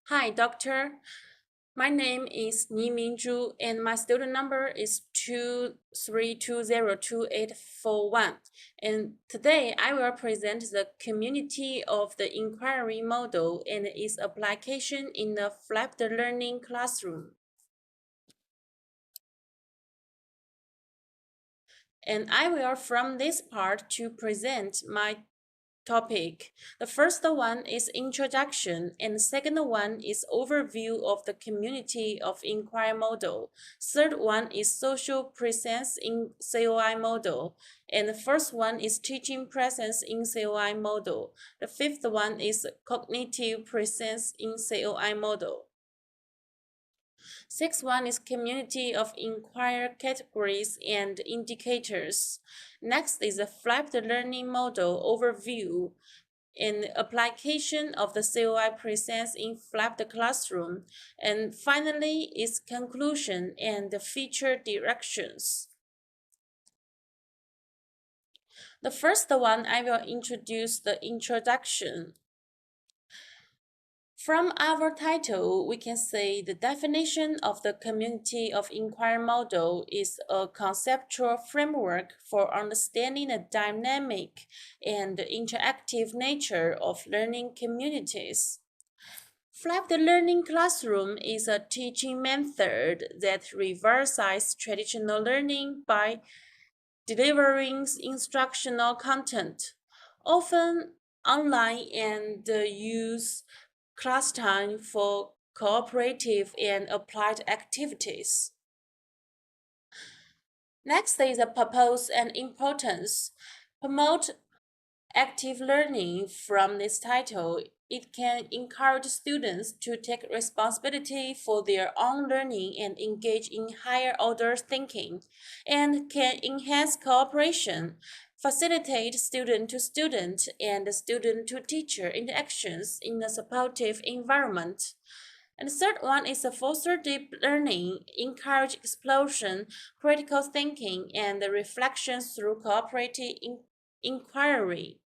Hi, doctor. My name is MINGZHU and my student number is 2320281. And today I will present the community of the inquiry model and its application in the flipped learning classroom. And I will from this part to present my topic. The first one is introduction, and the second one is overview of the community of inquiry model. Third one is social presence in COI model, and the first one is teaching presence in COI model. The fifth one is cognitive presence in COI model. Sixth one is community of inquiry categories and indicators. Next is a flipped learning model overview in application of the COI presence in flipped classroom. And finally is conclusion and the feature directions. The first one I will introduce the introduction. From our title, we can say the definition of the community of inquiry model is a conceptual framework for understanding the dynamic and interactive nature of learning communities. Flipped learning classroom is a teaching method that reverses traditional learning by delivering instructional content, often online, and use class time for cooperative and applied activities. Next is the purpose and importance. Promote active learning. From this title, it can encourage students to take responsibility for their own learning and engage in higher order thinking, and can enhance cooperation, facilitate student to student and student to teacher interactions in a supportive environment. And the third one is to foster deep learning, encourage exploration, critical thinking, and reflection through cooperative inquiry.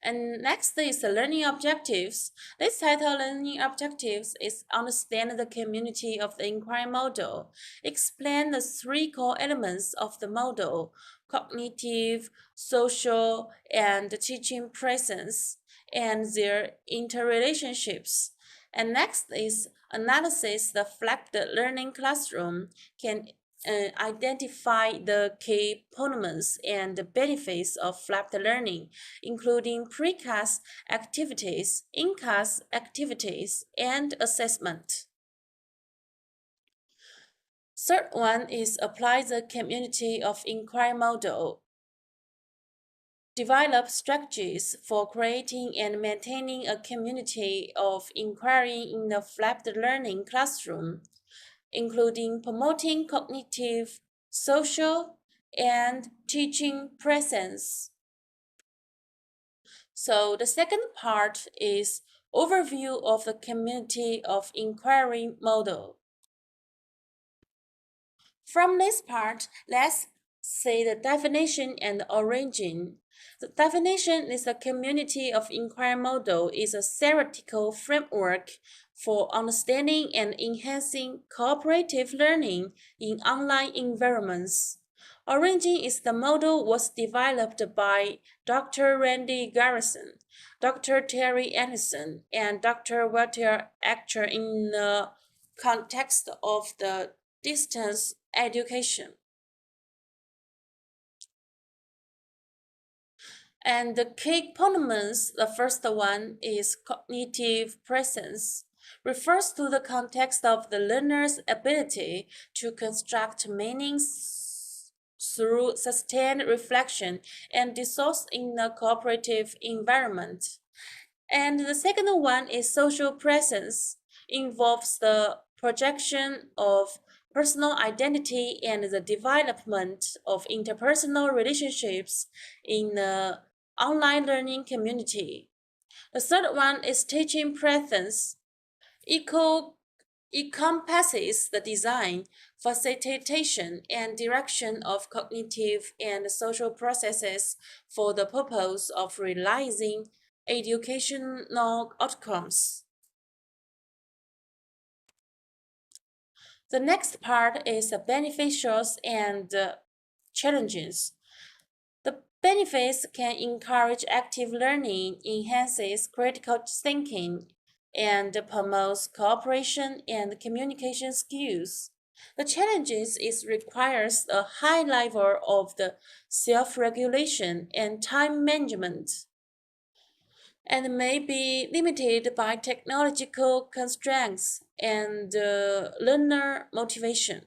And next is the learning objectives. This title, Learning Objectives, is understand the community of the inquiry model, explain the three core elements of the model, cognitive, social, and teaching presence, and their interrelationships. And next is analysis the flipped learning classroom can identify the key components and the benefits of flipped learning, including precast activities, in-class activities, and assessment. Third one is apply the community of inquiry model. Develop strategies for creating and maintaining a community of inquiry in the flipped learning classroom, including promoting cognitive, social, and teaching presence. So the second part is overview of the community of inquiry model. From this part, let's see the definition and the origin. The definition is the community of inquiry model is a theoretical framework for understanding and enhancing cooperative learning in online environments. Origin is the model was developed by Dr. Randy Garrison, Dr. Terry Anderson, and Dr. Walter Actor in the context of the distance education. And the key components, the first one is cognitive presence, refers to the context of the learner's ability to construct meanings through sustained reflection and discourse in a cooperative environment. And the second one is social presence, involves the projection of personal identity and the development of interpersonal relationships in the online learning community. The third one is teaching presence. Eco encompasses the design, facilitation, and direction of cognitive and social processes for the purpose of realizing educational outcomes. The next part is the beneficials and challenges. The benefits can encourage active learning, enhances critical thinking, and promotes cooperation and communication skills. The challenges is requires a high level of the self-regulation and time management and may be limited by technological constraints and learner motivation.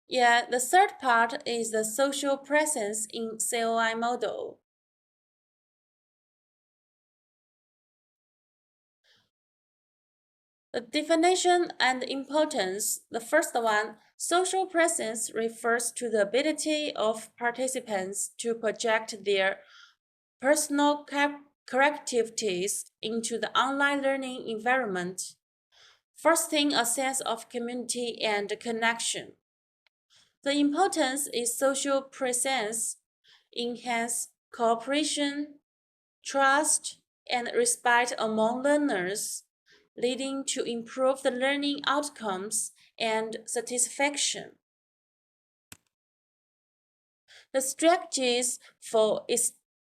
Yeah, the third part is the social presence in COI model. The definition and importance. The first one, social presence refers to the ability of participants to project their personal characteristics into the online learning environment, fostering a sense of community and connection. The importance is social presence, enhance cooperation, trust, and respect among learners, leading to improved learning outcomes and satisfaction. The strategies for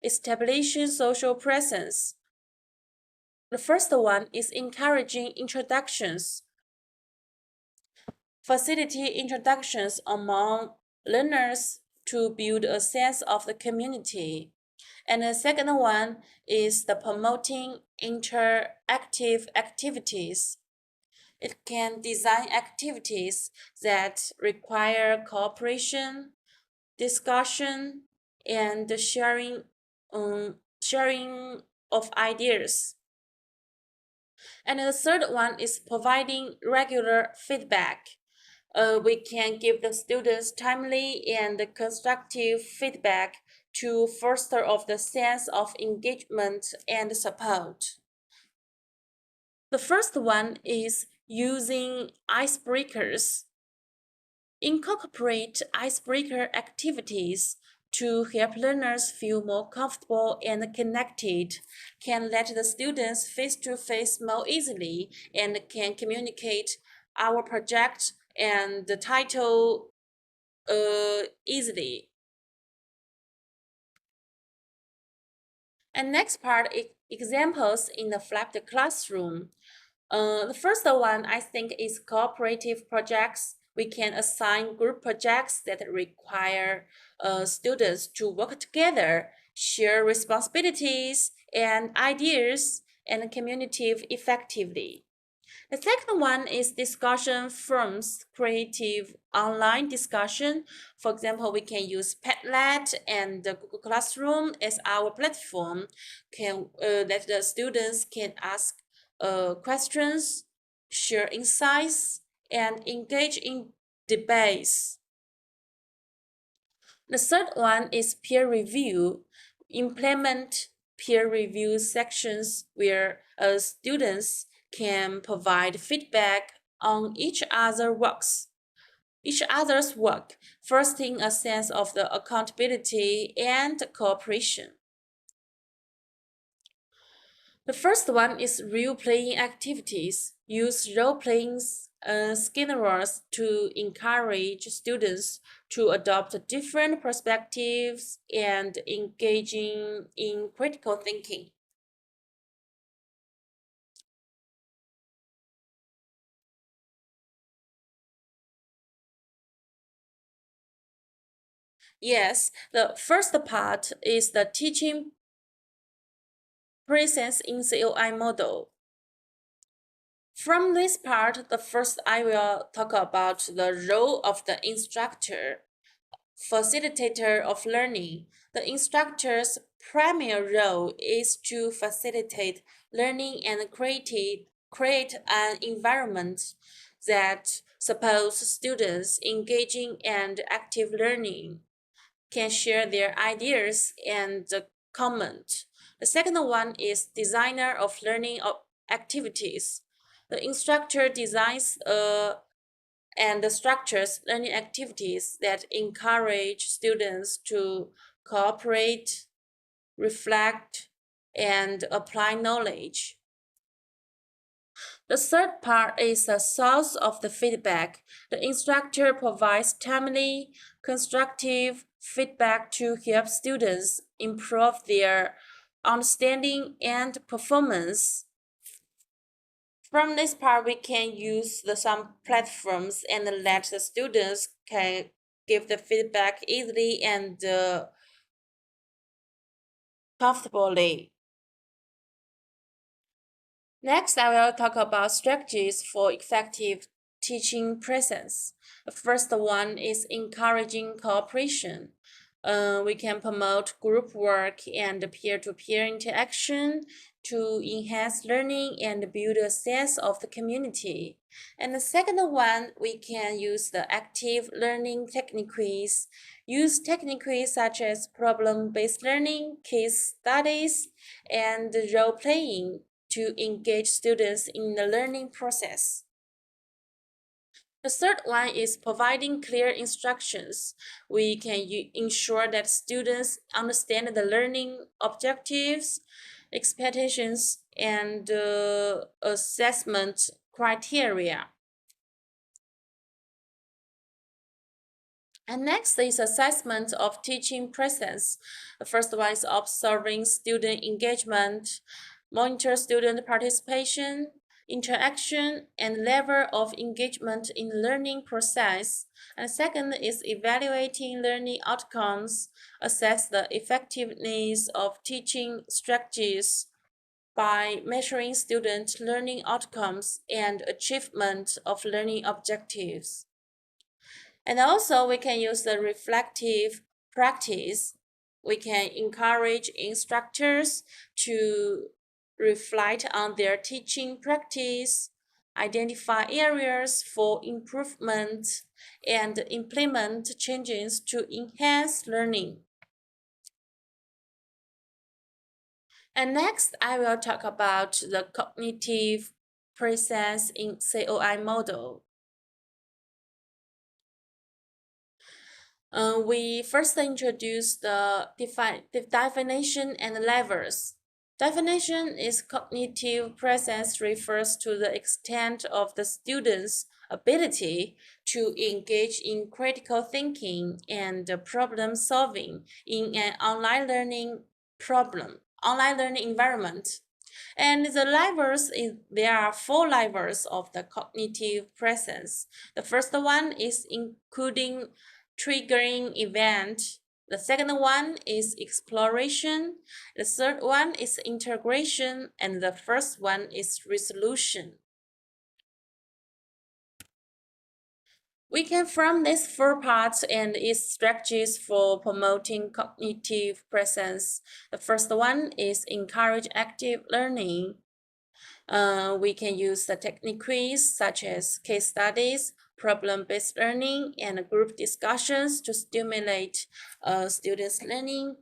establishing social presence. The first one is encouraging introductions. Facilitate introductions among learners to build a sense of the community. And the second one is the promoting interactive activities. It can design activities that require cooperation, discussion, and sharing of ideas. And the third one is providing regular feedback. We can give the students timely and constructive feedback to foster of the sense of engagement and support. The first one is using icebreakers. Incorporate icebreaker activities to help learners feel more comfortable and connected, can let the students face to face more easily, and can communicate our project and the title easily. And next part is examples in the flipped classroom. The first one I think is cooperative projects. We can assign group projects that require students to work together, share responsibilities and ideas, and communicate effectively. The second one is discussion forums, creative online discussion. For example, we can use Padlet and the Google Classroom as our platform, that the students can ask questions, share insights, and engage in debates. The third one is peer review. Implement peer review sections where students can provide feedback on each other's work, fostering a sense of the accountability and cooperation. The first one is role-playing activities. Use role-playing scenarios to encourage students to adopt different perspectives and engaging in critical thinking. Yes, the first part is the teaching presence in COI model. From this part, the first I will talk about the role of the instructor, facilitator of learning. The instructor's primary role is to facilitate learning and create an environment that supports students engaging and active learning, can share their ideas and comment. The second one is designer of learning activities. The instructor designs and structures learning activities that encourage students to cooperate, reflect, and apply knowledge. The third part is the source of the feedback. The instructor provides timely, constructive feedback to help students improve their understanding and performance. From this part, we can use some platforms and let the students can give the feedback easily and comfortably. Next, I will talk about strategies for effective teaching presence. The first one is encouraging cooperation. We can promote group work and peer-to-peer interaction to enhance learning and build a sense of the community. And the second one, we can use the active learning techniques. Use techniques such as problem-based learning, case studies, and role-playing to engage students in the learning process. The third one is providing clear instructions. We can ensure that students understand the learning objectives, expectations, and assessment criteria. And next is assessment of teaching presence. The first one is observing student engagement, monitor student participation, interaction, and level of engagement in the learning process. And second is evaluating learning outcomes, assess the effectiveness of teaching strategies by measuring student learning outcomes and achievement of learning objectives. And also we can use the reflective practice. We can encourage instructors to reflect on their teaching practice, identify areas for improvement, and implement changes to enhance learning. And next, I will talk about the cognitive presence in COI model. We first introduce the definition and levels. Definition is cognitive presence refers to the extent of the student's ability to engage in critical thinking and problem solving in an online learning environment. And the levels there are four levels of the cognitive presence. The first one is including triggering event. The second one is exploration. The third one is integration. And the first one is resolution. We can from these four parts and its strategies for promoting cognitive presence. The first one is encourage active learning. We can use the techniques such as case studies, problem-based learning, and group discussions to stimulate students' learning,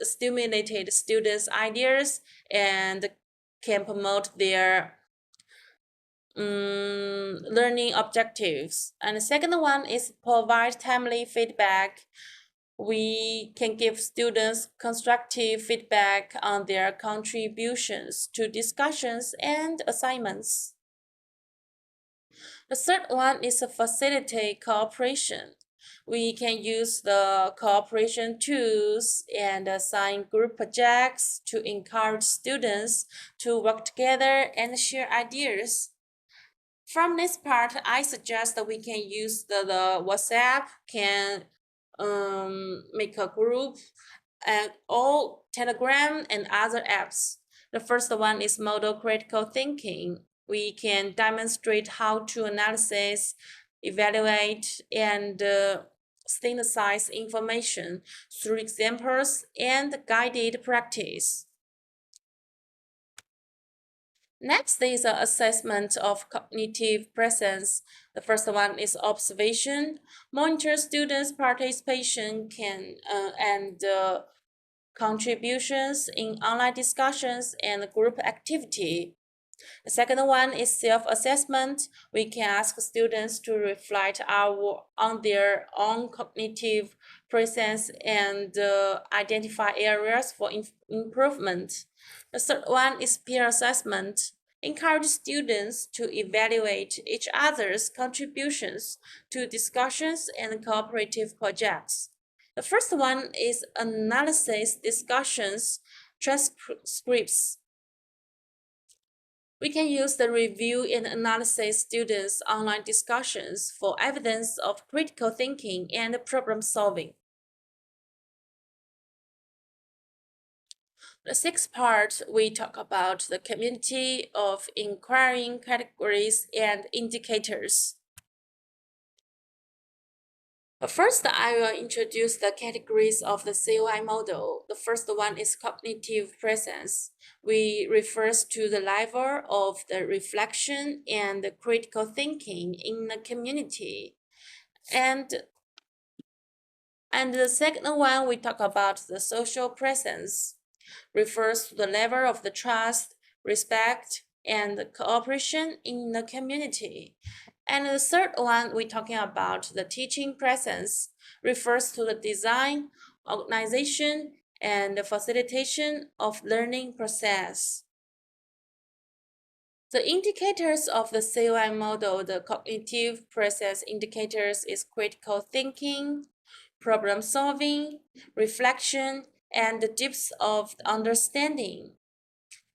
stimulated students' ideas, and can promote their learning objectives. And the second one is provide timely feedback. We can give students constructive feedback on their contributions to discussions and assignments. The third one is to facilitate cooperation. We can use the cooperation tools and assign group projects to encourage students to work together and share ideas. From this part, I suggest that we can use the WhatsApp, can make a group, and all Telegram and other apps. The first one is model critical thinking. We can demonstrate how to analyze, evaluate, and synthesize information through examples and guided practice. Next is the assessment of cognitive presence. The first one is observation. Monitor students' participation and contributions in online discussions and group activity. The second one is self-assessment. We can ask students to reflect on their own cognitive presence and identify areas for improvement. The third one is peer assessment. encourage students to evaluate each other's contributions to discussions and cooperative projects. The first one is analysis discussions transcripts. We can use the review and analysis students' online discussions for evidence of critical thinking and problem solving. The sixth part, we talk about the community of inquiring categories and indicators. First, I will introduce the categories of the COI model. The first one is cognitive presence. We refers to the level of the reflection and the critical thinking in the community. And the second one, we talk about the social presence, refers to the level of the trust, respect, and cooperation in the community. And the third one, we're talking about the teaching presence, refers to the design, organization, and the facilitation of learning process. The indicators of the COI model, the cognitive process indicators, is critical thinking, problem solving, reflection, and the depth of understanding.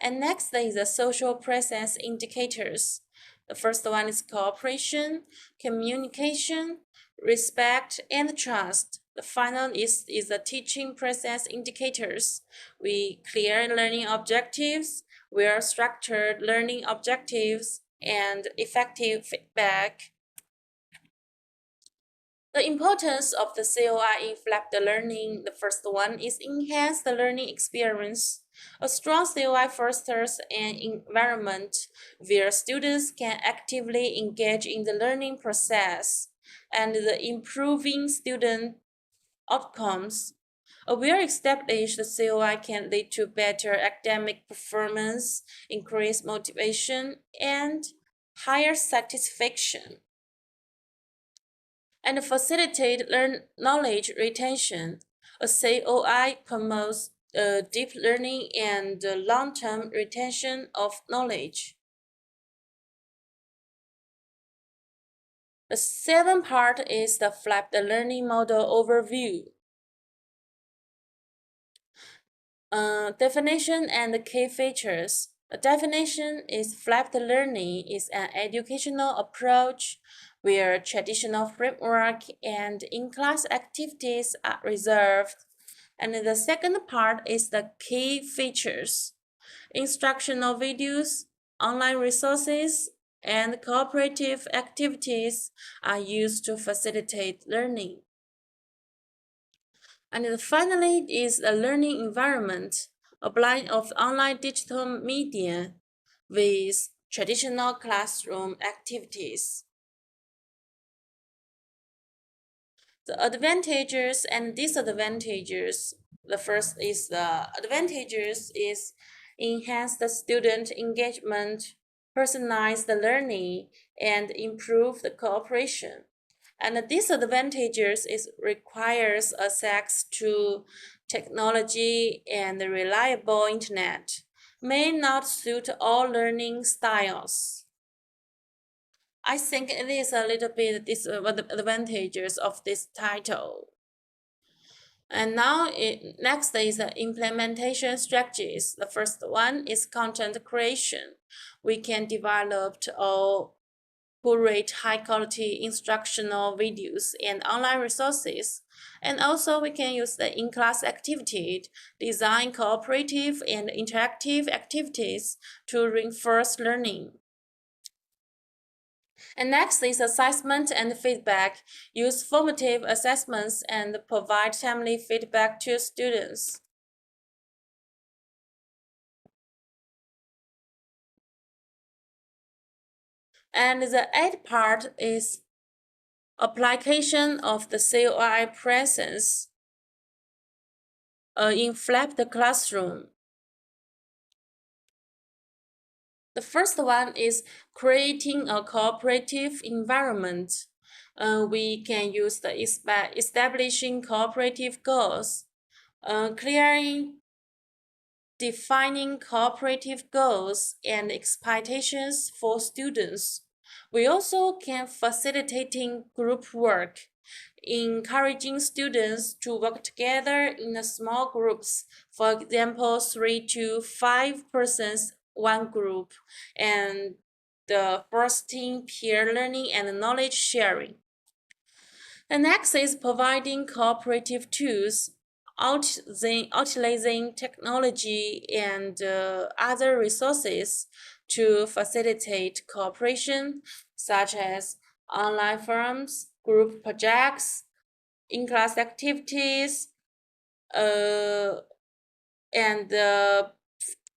And next is the social presence indicators. The first one is cooperation, communication, respect, and trust. The final is the teaching process indicators. We clear learning objectives, well-structured learning objectives, and effective feedback. The importance of the COI in flipped learning, the first one is enhance the learning experience. A strong COI fosters an environment where students can actively engage in the learning process and the improving student outcomes. A well-established COI can lead to better academic performance, increased motivation, and higher satisfaction, and facilitate knowledge retention. A COI promotes deep learning and long-term retention of knowledge. The seventh part is the flipped learning model overview. Definition and key features. The definition is flipped learning is an educational approach where traditional framework and in-class activities are reserved. And the second part is the key features. Instructional videos, online resources, and cooperative activities are used to facilitate learning. And finally is a learning environment, a blend of online digital media with traditional classroom activities. The advantages and disadvantages. The first is the advantages is enhance the student engagement, personalize the learning, and improve the cooperation. And the disadvantages is requires access to technology and reliable internet, may not suit all learning styles. I think it is a little bit disadvantages of this title. And now, next is the implementation strategies. The first one is content creation. We can develop or curate high-quality instructional videos and online resources. And also, we can use the in-class activity, design cooperative and interactive activities to reinforce learning. And next is assessment and feedback. Use formative assessments and provide timely feedback to students. And the eighth part is application of the COI presence in flipped classroom. The first one is creating a cooperative environment. We can use the establishing cooperative goals, clearing defining cooperative goals and expectations for students. We also can facilitating group work, encouraging students to work together in small groups, for example, 3 to 5 persons, one group, and the fostering peer learning and knowledge sharing. The next is providing cooperative tools, utilizing technology and other resources to facilitate cooperation, such as online forums, group projects, in-class activities, and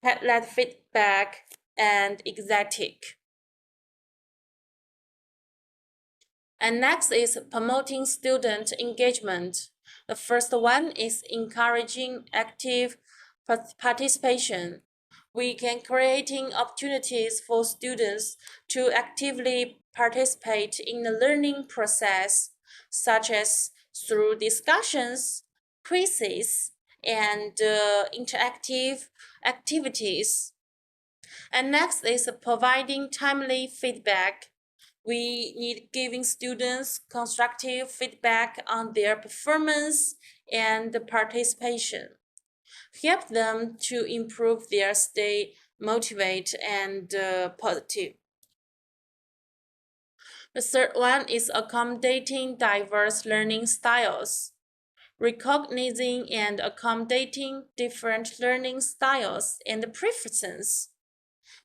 Padlet feedback and exetic. And next is promoting student engagement. The first one is encouraging active participation. We can creating opportunities for students to actively participate in the learning process, such as through discussions, quizzes, and interactive activities. And next is providing timely feedback. We need giving students constructive feedback on their performance and participation. Help them to improve their stay motivated and positive. The third one is accommodating diverse learning styles. Recognizing and accommodating different learning styles and preferences.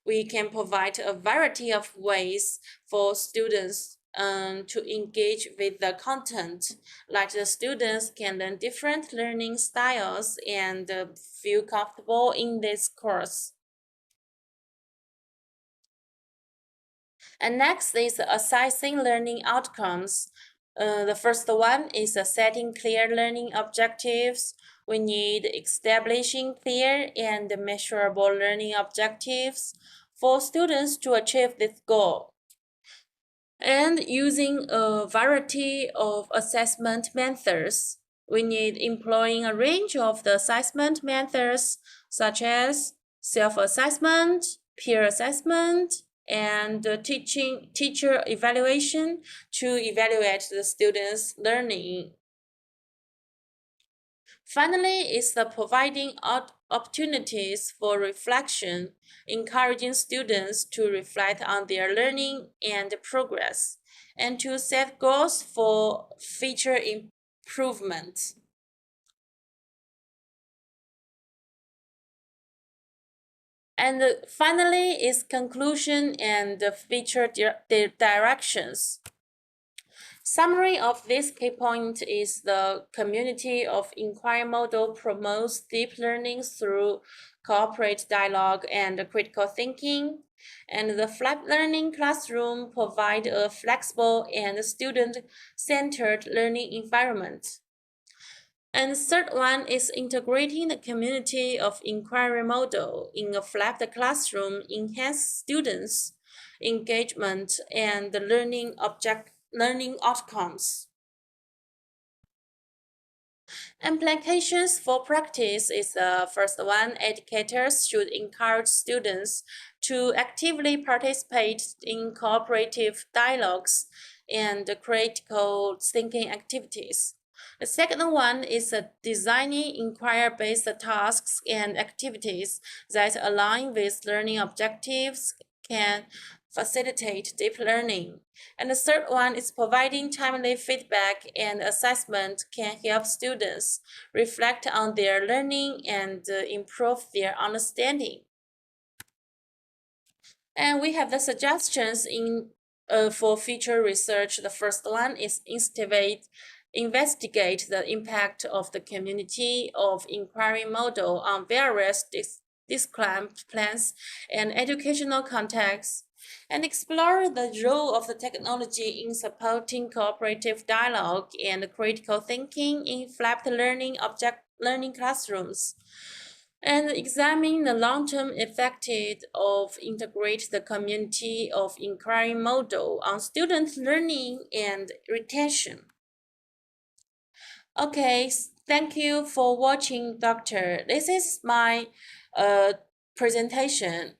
We can provide a variety of ways for students to engage with the content. Like the students can learn different learning styles and feel comfortable in this course. And next is assessing learning outcomes. The first one is setting clear learning objectives. We need establishing clear and measurable learning objectives for students to achieve this goal. And using a variety of assessment methods. We need employing a range of the assessment methods such as self-assessment, peer assessment, and teacher evaluation to evaluate the students' learning. Finally, is the providing opportunities for reflection, encouraging students to reflect on their learning and progress, and to set goals for future improvement. And finally is conclusion and the future directions. Summary of this key point is the community of inquiry model promotes deep learning through cooperative dialogue and critical thinking. And the flat learning classroom provide a flexible and student-centered learning environment. And the third one is integrating the community of inquiry model in a flat classroom enhance students' engagement and the learning outcomes. Implications for practice is the first one. Educators should encourage students to actively participate in cooperative dialogues and critical thinking activities. The second one is designing inquiry-based tasks and activities that align with learning objectives can facilitate deep learning. And the third one is providing timely feedback and assessment can help students reflect on their learning and improve their understanding. And we have the suggestions for future research. The first one is investigate the impact of the community of inquiry model on various discipline plans and educational contexts, and explore the role of the technology in supporting cooperative dialogue and critical thinking in flipped learning classrooms, and examine the long-term effect of integrate the community of inquiry model on student learning and retention. Okay, Thank you for watching, Doctor. This is my presentation.